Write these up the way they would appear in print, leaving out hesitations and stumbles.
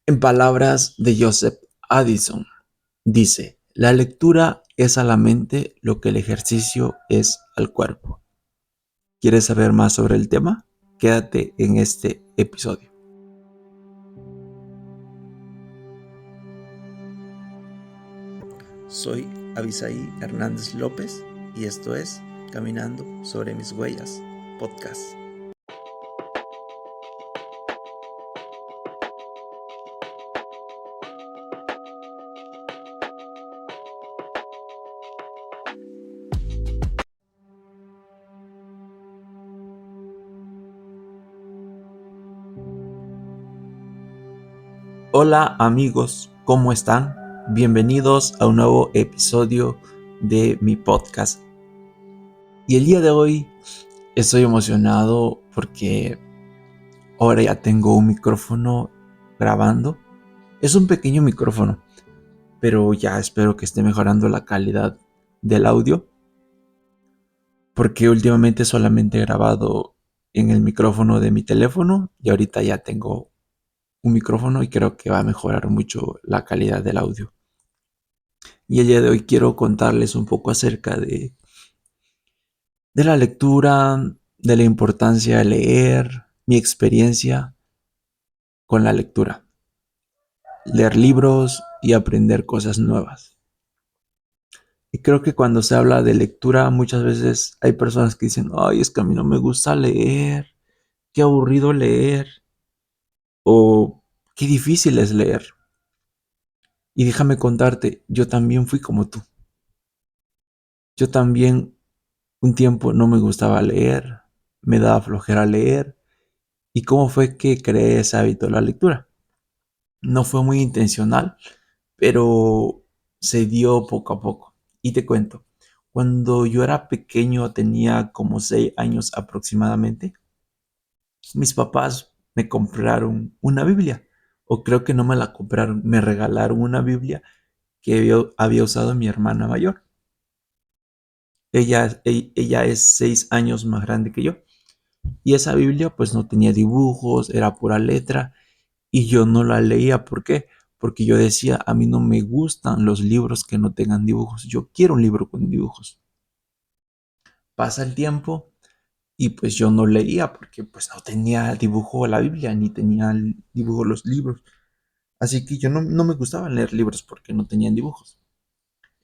En palabras de Joseph Addison, dice, la lectura es a la mente lo que el ejercicio es al cuerpo. ¿Quieres saber más sobre el tema? Quédate en este episodio. Soy Abisaí Hernández López y esto es Caminando sobre mis huellas, podcast. Hola amigos, ¿cómo están? Bienvenidos a un nuevo episodio de mi podcast. Y el día de hoy estoy emocionado porque ahora ya tengo un micrófono grabando. Es un pequeño micrófono, pero ya espero que esté mejorando la calidad del audio, porque últimamente solamente he grabado en el micrófono de mi teléfono y ahorita ya tengo un micrófono y creo que va a mejorar mucho la calidad del audio. Y el día de hoy quiero contarles un poco acerca de la lectura, de la importancia de leer, mi experiencia con la lectura, leer libros y aprender cosas nuevas. Y creo que cuando se habla de lectura, muchas veces hay personas que dicen, ay, es que a mí no me gusta leer, qué aburrido leer, o qué difícil es leer. Y déjame contarte, yo también fui como tú. Yo también un tiempo no me gustaba leer, me daba flojera leer. ¿Y cómo fue que creé ese hábito de la lectura? No fue muy intencional, pero se dio poco a poco. Y te cuento, cuando yo era pequeño, tenía como 6 años aproximadamente, mis papás me compraron una Biblia. O creo que no me la compraron, me regalaron una Biblia que había usado mi hermana mayor. Ella es 6 años más grande que yo. Y esa Biblia pues no tenía dibujos, era pura letra. Y yo no la leía. ¿Por qué? Porque yo decía, a mí no me gustan los libros que no tengan dibujos. Yo quiero un libro con dibujos. Pasa el tiempo y pues yo no leía porque pues no tenía dibujo la Biblia, ni tenía el dibujo los libros. Así que yo no me gustaba leer libros porque no tenían dibujos.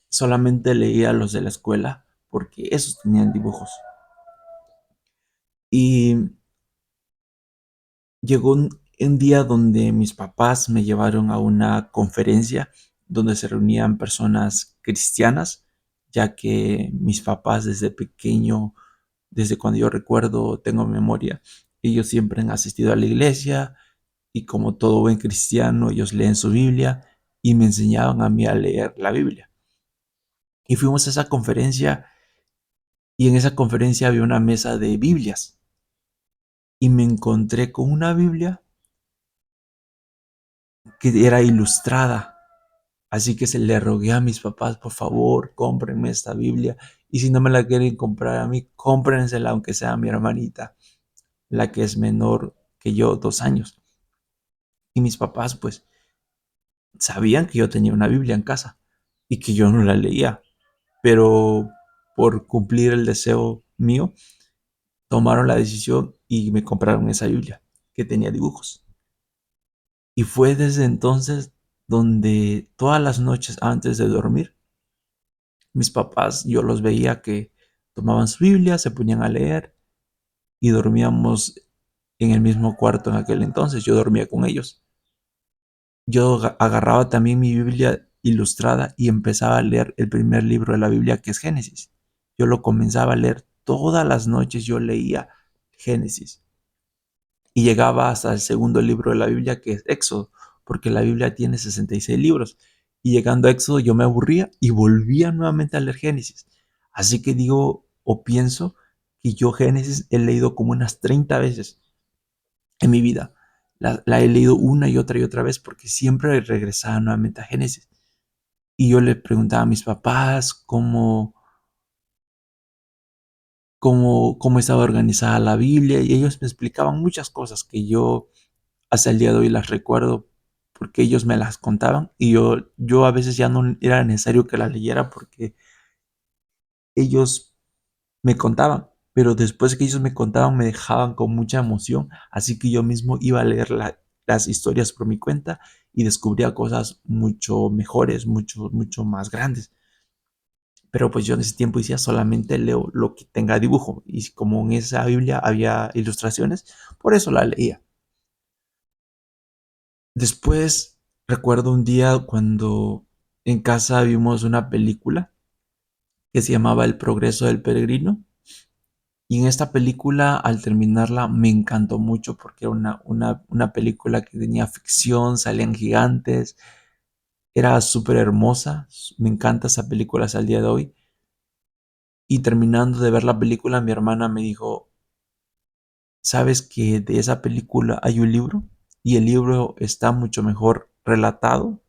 Solamente leía los de la escuela porque esos tenían dibujos. Y llegó un día donde mis papás me llevaron a una conferencia donde se reunían personas cristianas, ya que mis papás desde pequeño, desde cuando yo recuerdo, tengo memoria, ellos siempre han asistido a la iglesia y como todo buen cristiano, ellos leen su Biblia y me enseñaban a mí a leer la Biblia. Y fuimos a esa conferencia y en esa conferencia había una mesa de Biblias y me encontré con una Biblia que era ilustrada. Así que se le rogué a mis papás, por favor, cómprenme esta Biblia. Y si no me la quieren comprar a mí, cómprensela aunque sea a mi hermanita, la que es menor que yo, 2 años. Y mis papás, pues, sabían que yo tenía una Biblia en casa y que yo no la leía. Pero por cumplir el deseo mío, tomaron la decisión y me compraron esa Biblia que tenía dibujos. Y fue desde entonces donde todas las noches antes de dormir, mis papás, yo los veía que tomaban su Biblia, se ponían a leer y dormíamos en el mismo cuarto en aquel entonces. Yo dormía con ellos. Yo agarraba también mi Biblia ilustrada y empezaba a leer el primer libro de la Biblia, que es Génesis. Yo lo comenzaba a leer todas las noches, yo leía Génesis y llegaba hasta el segundo libro de la Biblia, que es Éxodo, porque la Biblia tiene 66 libros. Y llegando a Éxodo yo me aburría y volvía nuevamente a leer Génesis. Así que digo o pienso que yo Génesis he leído como unas 30 veces en mi vida. La he leído una y otra vez porque siempre regresaba nuevamente a Génesis. Y yo le preguntaba a mis papás cómo estaba organizada la Biblia y ellos me explicaban muchas cosas que yo hasta el día de hoy las recuerdo porque ellos me las contaban y yo a veces ya no era necesario que las leyera porque ellos me contaban, pero después que ellos me contaban me dejaban con mucha emoción, así que yo mismo iba a leer las historias por mi cuenta y descubría cosas mucho mejores, mucho más grandes. Pero pues yo en ese tiempo decía solamente leo lo que tenga dibujo y como en esa Biblia había ilustraciones, por eso la leía. Después recuerdo un día cuando en casa vimos una película que se llamaba El progreso del peregrino. Y en esta película, al terminarla, me encantó mucho porque era una película que tenía ficción, salían gigantes, era súper hermosa. Me encanta esa película hasta el día de hoy. Y terminando de ver la película, mi hermana me dijo, ¿sabes que de esa película hay un libro? Y el libro está mucho mejor relatado.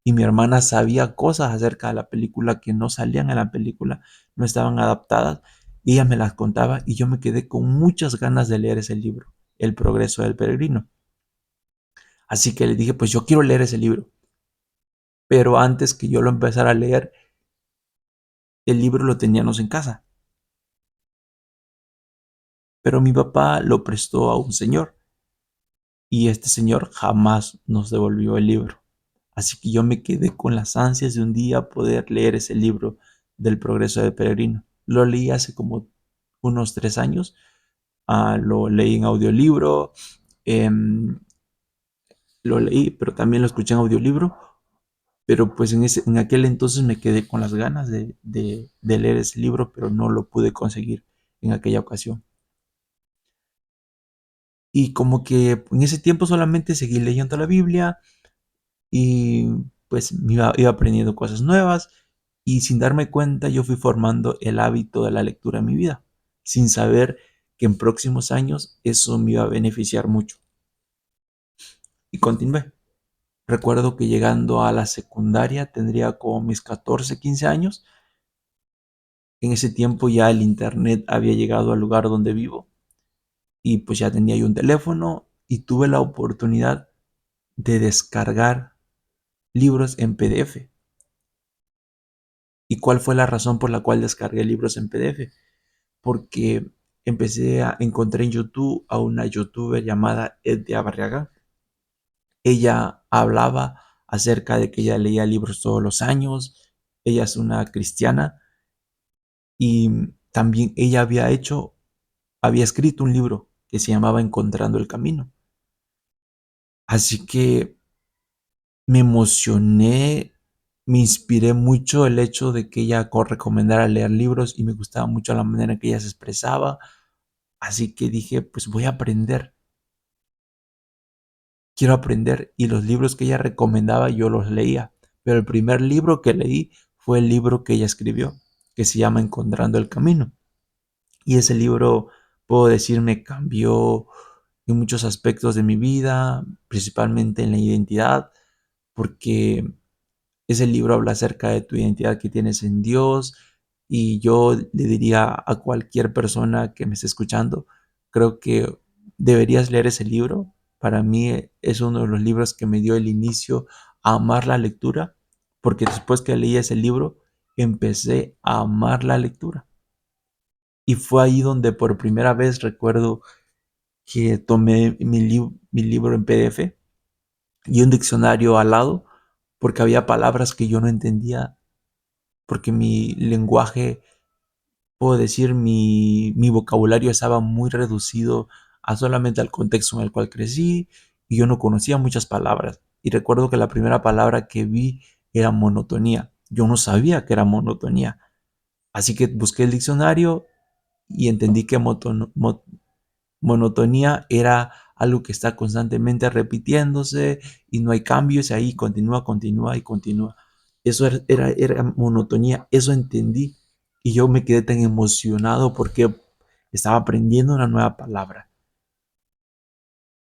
Y mi hermana sabía cosas acerca de la película que no salían en la película, no estaban adaptadas, y ella me las contaba y yo me quedé con muchas ganas de leer ese libro, El progreso del peregrino. Así que le dije, pues yo quiero leer ese libro, pero antes que yo lo empezara a leer, el libro lo teníamos en casa, pero mi papá lo prestó a un señor y este señor jamás nos devolvió el libro. Así que yo me quedé con las ansias de un día poder leer ese libro del progreso del peregrino. Lo leí hace como unos 3 años. Lo leí en audiolibro. em, lo leí, pero también lo escuché en audiolibro. Pero pues en aquel entonces me quedé con las ganas de leer ese libro, pero no lo pude conseguir en aquella ocasión. Y como que en ese tiempo solamente seguí leyendo la Biblia y pues iba aprendiendo cosas nuevas y sin darme cuenta yo fui formando el hábito de la lectura en mi vida, sin saber que en próximos años eso me iba a beneficiar mucho. Y continué. Recuerdo que llegando a la secundaria tendría como mis 14 15 años. En ese tiempo ya el internet había llegado al lugar donde vivo y pues ya tenía yo un teléfono y tuve la oportunidad de descargar libros en PDF. ¿Y cuál fue la razón por la cual descargué libros en PDF? Porque encontré en YouTube a una youtuber llamada Eddia Barriaga. Ella hablaba acerca de que ella leía libros todos los años. Ella es una cristiana y también ella había escrito un libro que se llamaba Encontrando el Camino. Así que me emocioné, me inspiré mucho el hecho de que ella recomendara leer libros y me gustaba mucho la manera en que ella se expresaba. Así que dije, pues voy a aprender, quiero aprender y los libros que ella recomendaba yo los leía. Pero el primer libro que leí fue el libro que ella escribió, que se llama Encontrando el Camino. Y ese libro, puedo decir, me cambió en muchos aspectos de mi vida, principalmente en la identidad, porque ese libro habla acerca de tu identidad que tienes en Dios y yo le diría a cualquier persona que me esté escuchando, creo que deberías leer ese libro. Para mí es uno de los libros que me dio el inicio a amar la lectura, porque después que leí ese libro empecé a amar la lectura. Y fue ahí donde por primera vez recuerdo que tomé mi libro en PDF y un diccionario al lado, porque había palabras que yo no entendía, porque mi lenguaje, puedo decir, mi vocabulario estaba muy reducido a solamente al contexto en el cual crecí y yo no conocía muchas palabras. Y recuerdo que la primera palabra que vi era monotonía. Yo no sabía que era monotonía. Así que busqué el diccionario y entendí que monotonía era algo que está constantemente repitiéndose y no hay cambios, ahí continúa, continúa y continúa. Eso era monotonía, eso entendí y yo me quedé tan emocionado porque estaba aprendiendo una nueva palabra.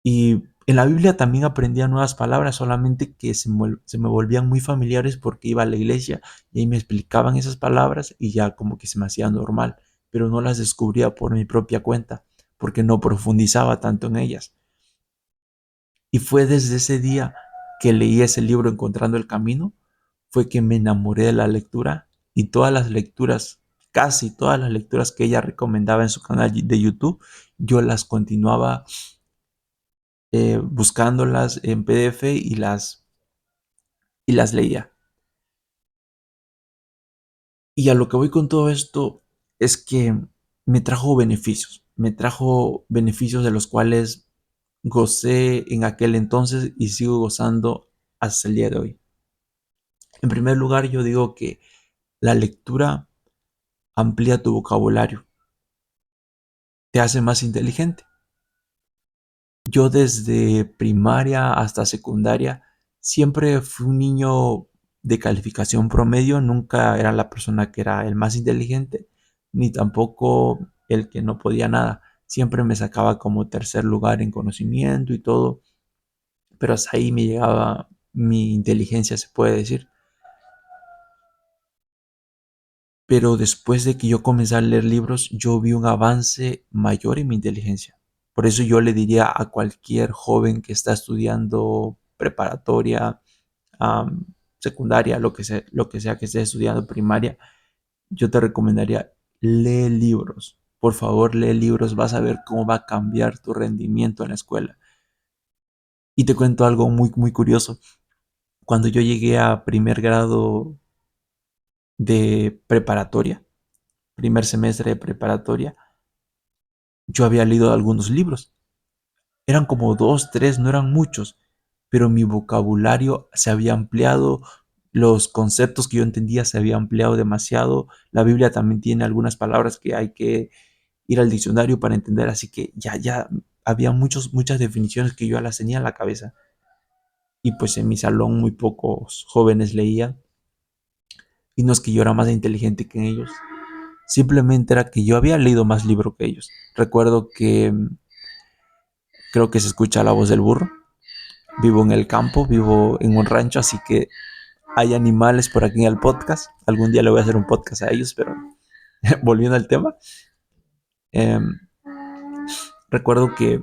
Y en la Biblia también aprendía nuevas palabras, solamente que se me volvían muy familiares porque iba a la iglesia y ahí me explicaban esas palabras y ya como que se me hacía normal, pero no las descubría por mi propia cuenta porque no profundizaba tanto en ellas. Y fue desde ese día que leí ese libro Encontrando el Camino, fue que me enamoré de la lectura y todas las lecturas, casi todas las lecturas que ella recomendaba en su canal de YouTube, yo las continuaba buscándolas en PDF y las leía. Y a lo que voy con todo esto es que me trajo beneficios de los cuales gocé en aquel entonces y sigo gozando hasta el día de hoy. En primer lugar, yo digo que la lectura amplía tu vocabulario, te hace más inteligente. Yo desde primaria hasta secundaria siempre fui un niño de calificación promedio, nunca era la persona que era el más inteligente, ni tampoco el que no podía nada. Siempre me sacaba como tercer lugar en conocimiento y todo, pero hasta ahí me llegaba mi inteligencia, se puede decir. Pero después de que yo comencé a leer libros, yo vi un avance mayor en mi inteligencia. Por eso yo le diría a cualquier joven que está estudiando preparatoria, um, secundaria, lo que sea que esté estudiando primaria, yo te recomendaría, lee libros. Por favor, lee libros, vas a ver cómo va a cambiar tu rendimiento en la escuela. Y te cuento algo muy, muy curioso. Cuando yo llegué a primer grado de preparatoria, primer semestre de preparatoria, yo había leído algunos libros. Eran como dos, tres, no eran muchos, pero mi vocabulario se había ampliado, los conceptos que yo entendía se había ampliado demasiado. La Biblia también tiene algunas palabras que hay que ir al diccionario para entender, así que ya había muchas definiciones que yo ya las tenía en la cabeza. Y pues en mi salón muy pocos jóvenes leían, y no es que yo era más inteligente que ellos, simplemente era que yo había leído más libros que ellos. Recuerdo que creo que se escucha la voz del burro. Vivo en el campo, vivo en un rancho, así que hay animales por aquí en el podcast. Algún día le voy a hacer un podcast a ellos, pero volviendo al tema, eh, recuerdo que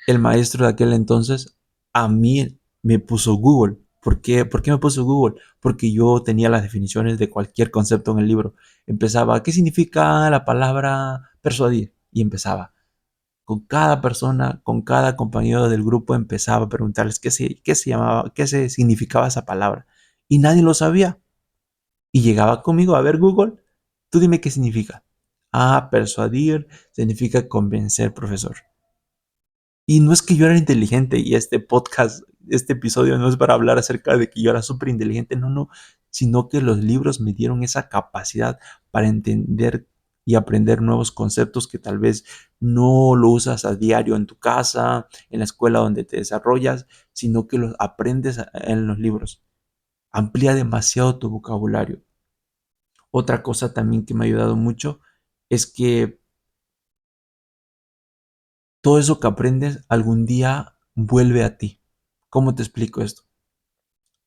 el maestro de aquel entonces a mí me puso Google. ¿Por qué me puso Google? Porque yo tenía las definiciones de cualquier concepto en el libro. Empezaba, ¿qué significa la palabra persuadir? Y empezaba. Con cada persona, con cada compañero del grupo empezaba a preguntarles qué se llamaba, qué se significaba esa palabra. Y nadie lo sabía. Y llegaba conmigo a ver Google, tú dime qué significa. Ah, persuadir significa convencer, profesor. Y no es que yo era inteligente y este podcast, este episodio no es para hablar acerca de que yo era súper inteligente, no, sino que los libros me dieron esa capacidad para entender y aprender nuevos conceptos que tal vez no lo usas a diario en tu casa, en la escuela donde te desarrollas, sino que los aprendes en los libros. Amplía demasiado tu vocabulario. Otra cosa también que me ha ayudado mucho es que todo eso que aprendes algún día vuelve a ti. ¿Cómo te explico esto?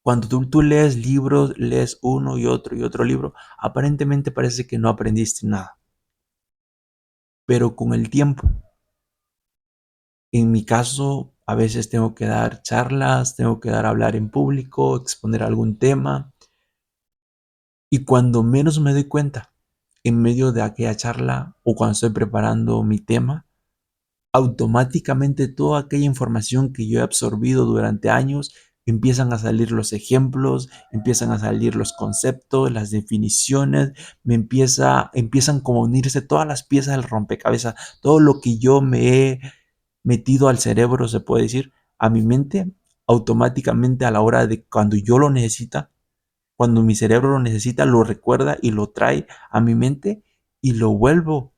Cuando tú lees libros, lees uno y otro libro, aparentemente parece que no aprendiste nada. Pero con el tiempo, en mi caso, a veces tengo que dar charlas, tengo que dar a hablar en público, exponer algún tema. Y cuando menos me doy cuenta, en medio de aquella charla o cuando estoy preparando mi tema, automáticamente toda aquella información que yo he absorbido durante años, empiezan a salir los ejemplos, empiezan a salir los conceptos, las definiciones, empiezan como a unirse todas las piezas del rompecabezas, todo lo que yo me he metido al cerebro, se puede decir, a mi mente, automáticamente a la hora de cuando yo lo necesita, cuando mi cerebro lo necesita, lo recuerda y lo trae a mi mente y lo vuelvo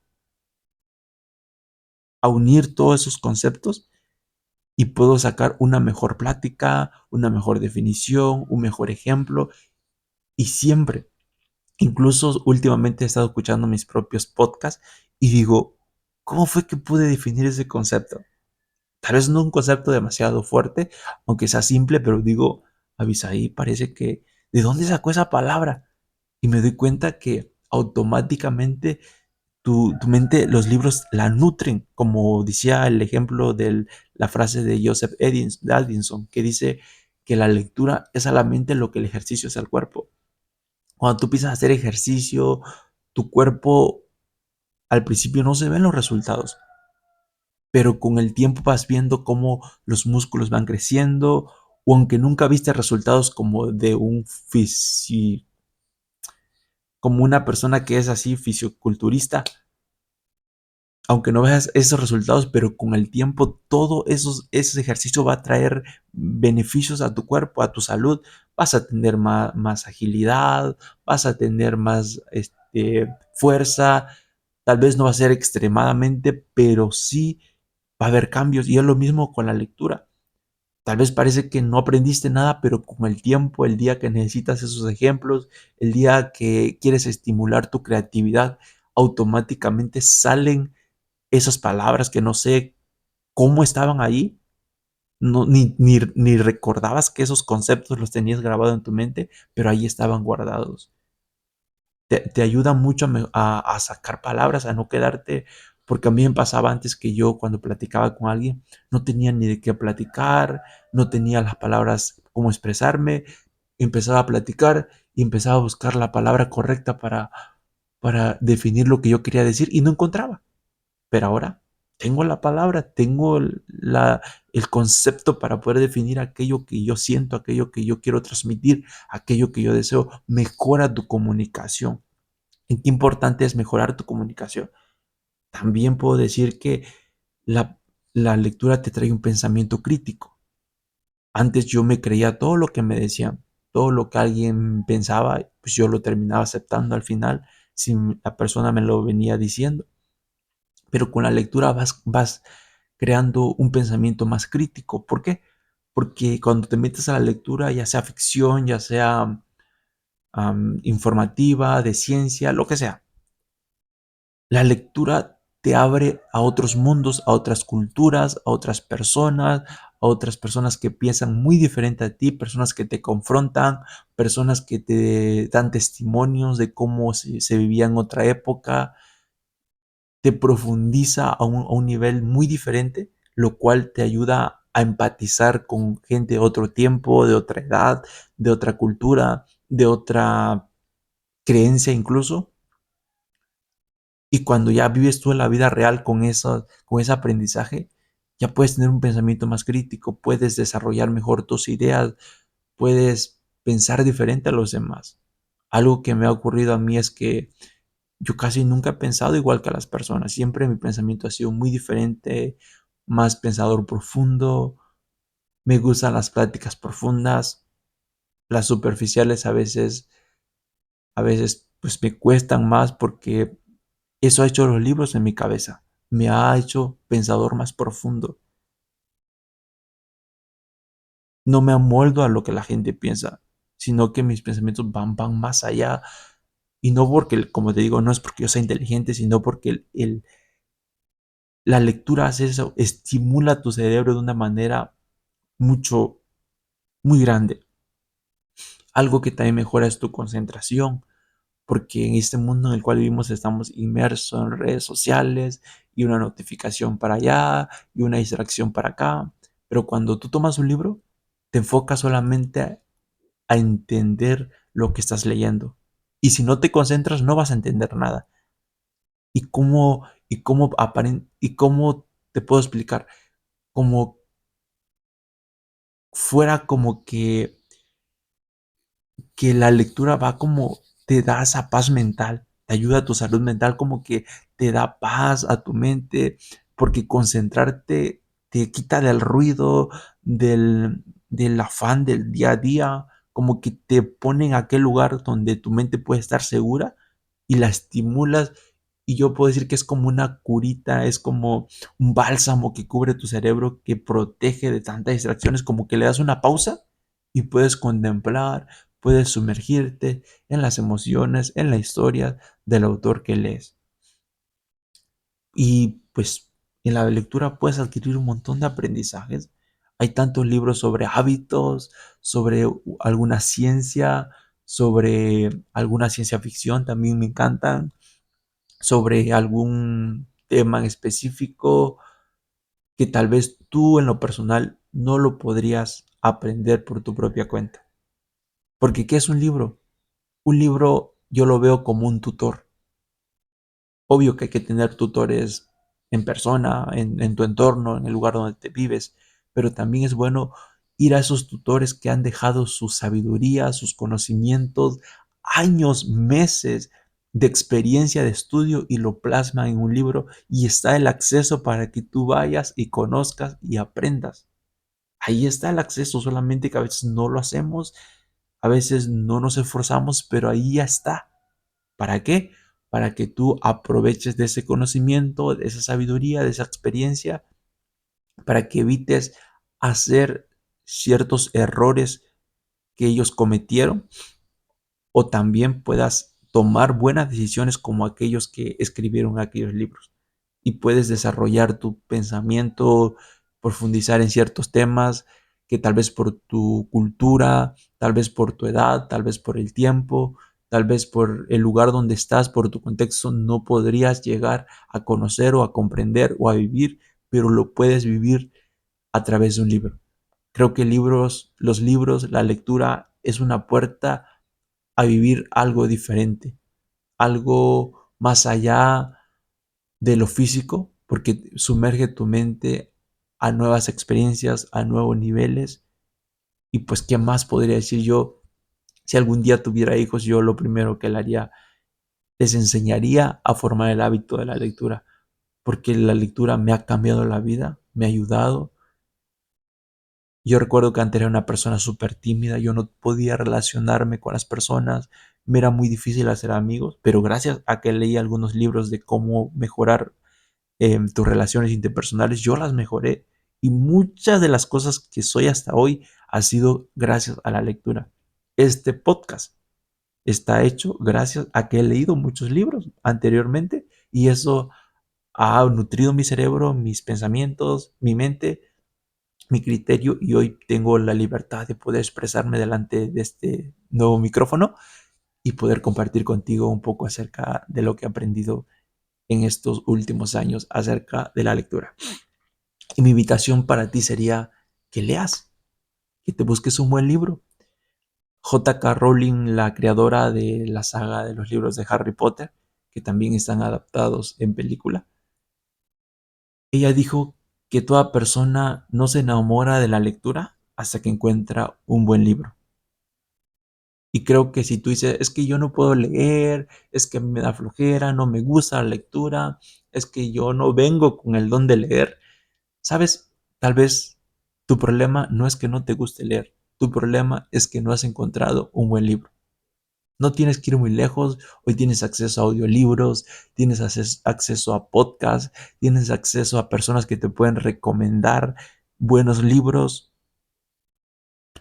a unir todos esos conceptos y puedo sacar una mejor plática, una mejor definición, un mejor ejemplo. Y siempre, incluso últimamente he estado escuchando mis propios podcasts y digo, ¿cómo fue que pude definir ese concepto? Tal vez no un concepto demasiado fuerte, aunque sea simple, pero digo, Avisaí, parece que, ¿de dónde sacó esa palabra? Y me doy cuenta que automáticamente tu mente, los libros la nutren, como decía el ejemplo de la frase de Joseph Edinson, que dice que la lectura es a la mente lo que el ejercicio es al cuerpo. Cuando tú empiezas a hacer ejercicio, tu cuerpo al principio no se ven los resultados, pero con el tiempo vas viendo cómo los músculos van creciendo, o aunque nunca viste resultados como de un como una persona que es así fisioculturista, aunque no veas esos resultados, pero con el tiempo todo ese ejercicio va a traer beneficios a tu cuerpo, a tu salud. Vas a tener más agilidad, vas a tener más fuerza. Tal vez no va a ser extremadamente, pero sí va a haber cambios. Y es lo mismo con la lectura. Tal vez parece que no aprendiste nada, pero con el tiempo, el día que necesitas esos ejemplos, el día que quieres estimular tu creatividad, automáticamente salen esas palabras que no sé cómo estaban ahí, no, ni recordabas que esos conceptos los tenías grabados en tu mente, pero ahí estaban guardados. Te ayuda mucho a sacar palabras, a no quedarte, porque a mí me pasaba antes que yo cuando platicaba con alguien, no tenía ni de qué platicar, no tenía las palabras cómo expresarme, empezaba a platicar y empezaba a buscar la palabra correcta para definir lo que yo quería decir y no encontraba. Pero ahora tengo la palabra, tengo el concepto para poder definir aquello que yo siento, aquello que yo quiero transmitir, aquello que yo deseo. Mejora tu comunicación. ¿Y qué importante es mejorar tu comunicación? También puedo decir que la, la lectura te trae un pensamiento crítico. Antes yo me creía todo lo que me decían, todo lo que alguien pensaba, pues yo lo terminaba aceptando al final, si la persona me lo venía diciendo. Pero con la lectura vas creando un pensamiento más crítico. ¿Por qué? Porque cuando te metes a la lectura, ya sea ficción, ya sea informativa, de ciencia, lo que sea, la lectura te abre a otros mundos, a otras culturas, a otras personas que piensan muy diferente a ti, personas que te confrontan, personas que te dan testimonios de cómo se vivía en otra época, te profundiza a un nivel muy diferente, lo cual te ayuda a empatizar con gente de otro tiempo, de otra edad, de otra cultura, de otra creencia incluso. Y cuando ya vives tú en la vida real con ese aprendizaje, ya puedes tener un pensamiento más crítico, puedes desarrollar mejor tus ideas, puedes pensar diferente a los demás. Algo que me ha ocurrido a mí es que yo casi nunca he pensado igual que a las personas. Siempre mi pensamiento ha sido muy diferente, más pensador profundo. Me gustan las pláticas profundas. Las superficiales a veces pues me cuestan más porque eso ha hecho los libros en mi cabeza. Me ha hecho pensador más profundo. No me amoldo a lo que la gente piensa, sino que mis pensamientos van más allá. Y no porque, como te digo, no es porque yo sea inteligente, sino porque la lectura hace eso, estimula tu cerebro de una manera mucho, muy grande. Algo que también mejora es tu concentración, porque en este mundo en el cual vivimos estamos inmersos en redes sociales y una notificación para allá y una distracción para acá. Pero cuando tú tomas un libro, te enfocas solamente a entender lo que estás leyendo. Y si no te concentras, no vas a entender nada. Y cómo te puedo explicar? Como fuera como que la lectura va como te da esa paz mental, te ayuda a tu salud mental, como que te da paz a tu mente, porque concentrarte te quita del ruido, del afán del día a día, como que te pone en aquel lugar donde tu mente puede estar segura y la estimulas. Y yo puedo decir que es como una curita, es como un bálsamo que cubre tu cerebro, que protege de tantas distracciones, como que le das una pausa y puedes contemplar, puedes sumergirte en las emociones, en la historia del autor que lees. Y pues en la lectura puedes adquirir un montón de aprendizajes. Hay tantos libros sobre hábitos, sobre alguna ciencia, sobre alguna ciencia ficción, también me encantan. sobre algún tema en específico que tal vez tú en lo personal no lo podrías aprender por tu propia cuenta. Porque ¿qué es un libro? Un libro yo lo veo como un tutor. Obvio que hay que tener tutores en persona, en tu entorno, en el lugar donde te vives, pero también es bueno ir a esos tutores que han dejado su sabiduría, sus conocimientos, años, meses de experiencia de estudio y lo plasman en un libro y está el acceso para que tú vayas y conozcas y aprendas. Ahí está el acceso, solamente que a veces no lo hacemos, a veces no nos esforzamos, pero ahí ya está. ¿Para qué? Para que tú aproveches de ese conocimiento, de esa sabiduría, de esa experiencia, para que evites hacer ciertos errores que ellos cometieron o también puedas tomar buenas decisiones como aquellos que escribieron aquellos libros y puedes desarrollar tu pensamiento, profundizar en ciertos temas que tal vez por tu cultura, tal vez por tu edad, tal vez por el tiempo, tal vez por el lugar donde estás, por tu contexto, no podrías llegar a conocer o a comprender o a vivir, pero lo puedes vivir a través de un libro. Creo que los libros, la lectura es una puerta a vivir algo diferente, algo más allá de lo físico, porque sumerge tu mente a nuevas experiencias, a nuevos niveles. Y pues, ¿qué más podría decir yo? Si algún día tuviera hijos, yo lo primero que le haría, les enseñaría a formar el hábito de la lectura, porque la lectura me ha cambiado la vida, me ha ayudado. Yo recuerdo que antes era una persona súper tímida, yo no podía relacionarme con las personas, me era muy difícil hacer amigos, pero gracias a que leí algunos libros de cómo mejorar tus relaciones interpersonales, yo las mejoré y muchas de las cosas que soy hasta hoy ha sido gracias a la lectura. Este podcast está hecho gracias a que he leído muchos libros anteriormente y eso ha nutrido mi cerebro, mis pensamientos, mi mente, mi criterio y hoy tengo la libertad de poder expresarme delante de este nuevo micrófono y poder compartir contigo un poco acerca de lo que he aprendido en estos últimos años acerca de la lectura. Y mi invitación para ti sería que leas, que te busques un buen libro. J.K. Rowling, la creadora de la saga de los libros de Harry Potter, que también están adaptados en película, ella dijo que toda persona no se enamora de la lectura hasta que encuentra un buen libro. Y creo que si tú dices, es que yo no puedo leer, es que me da flojera, no me gusta la lectura, es que yo no vengo con el don de leer, ¿sabes? Tal vez tu problema no es que no te guste leer, tu problema es que no has encontrado un buen libro. No tienes que ir muy lejos, hoy tienes acceso a audiolibros, tienes acceso a podcasts, tienes acceso a personas que te pueden recomendar buenos libros,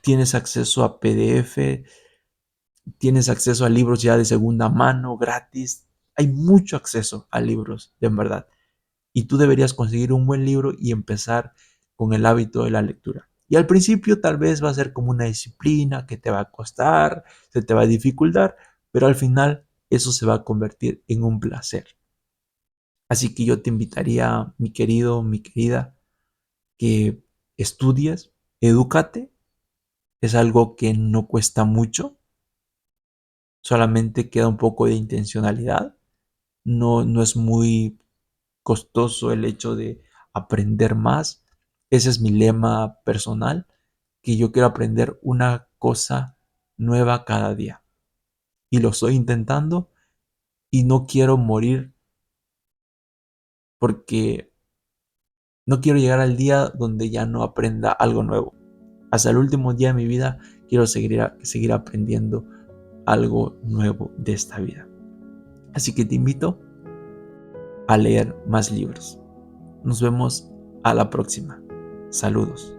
tienes acceso a PDF, tienes acceso a libros ya de segunda mano, gratis. Hay mucho acceso a libros, de verdad. Y tú deberías conseguir un buen libro y empezar con el hábito de la lectura. Y al principio tal vez va a ser como una disciplina que te va a costar, se te va a dificultar, pero al final eso se va a convertir en un placer. Así que yo te invitaría, mi querido, mi querida, que estudies, edúcate. Es algo que no cuesta mucho, solamente queda un poco de intencionalidad. No es muy costoso el hecho de aprender más. Ese es mi lema personal, que yo quiero aprender una cosa nueva cada día. Y lo estoy intentando y no quiero morir porque no quiero llegar al día donde ya no aprenda algo nuevo. Hasta el último día de mi vida quiero seguir aprendiendo algo nuevo de esta vida. Así que te invito a leer más libros. Nos vemos a la próxima. Saludos.